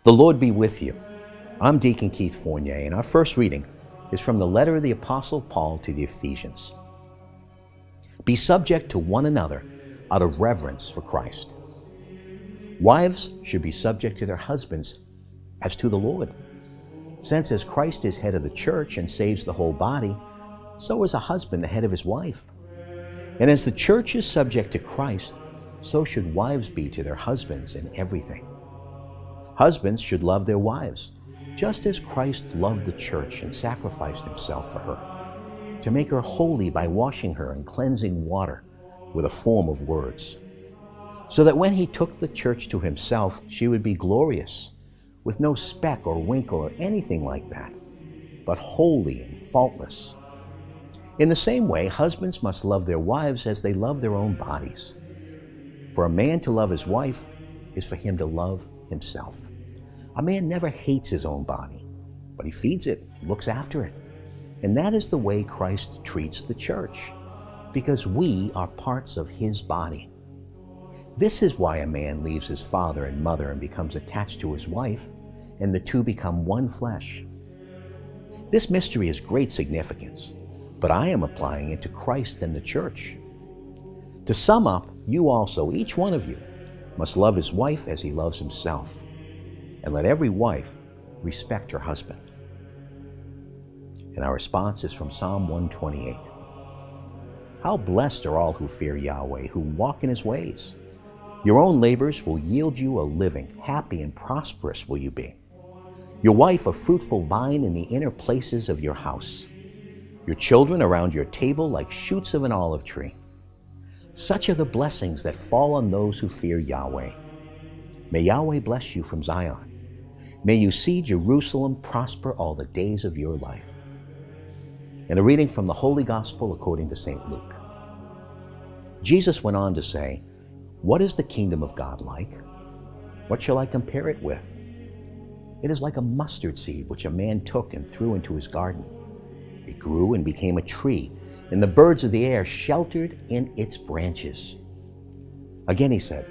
The Lord be with you. I'm Deacon Keith Fournier, and our first reading is from the letter of the Apostle Paul to the Ephesians. Be subject to one another out of reverence for Christ. Wives should be subject to their husbands as to the Lord. Since as Christ is head of the church and saves the whole body, so is a husband the head of his wife. And as the church is subject to Christ, so should wives be to their husbands in everything. Husbands should love their wives, just as Christ loved the church and sacrificed himself for her, to make her holy by washing her in cleansing water with a form of words, so that when he took the church to himself, she would be glorious, with no speck or wrinkle or anything like that, but holy and faultless. In the same way, husbands must love their wives as they love their own bodies. For a man to love his wife is for him to love himself. A man never hates his own body, but he feeds it, looks after it. And that is the way Christ treats the church, because we are parts of his body. This is why a man leaves his father and mother and becomes attached to his wife, and the two become one flesh. This mystery has great significance, but I am applying it to Christ and the church. To sum up, you also, each one of you, must love his wife as he loves himself, and let every wife respect her husband. And our response is from Psalm 128. How blessed are all who fear Yahweh, who walk in his ways. Your own labors will yield you a living. Happy and prosperous will you be. Your wife a fruitful vine in the inner places of your house. Your children around your table like shoots of an olive tree. Such are the blessings that fall on those who fear Yahweh. May Yahweh bless you from Zion. May you see Jerusalem prosper all the days of your life. And a reading from the Holy Gospel according to St. Luke. Jesus went on to say, "What is the kingdom of God like? What shall I compare it with? It is like a mustard seed which a man took and threw into his garden. It grew and became a tree, and the birds of the air sheltered in its branches." Again he said,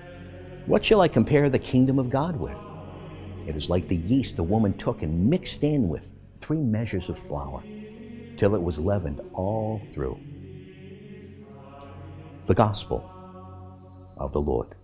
"What shall I compare the kingdom of God with? It is like the yeast a woman took and mixed in with 3 measures of flour, till it was leavened all through." The Gospel of the Lord.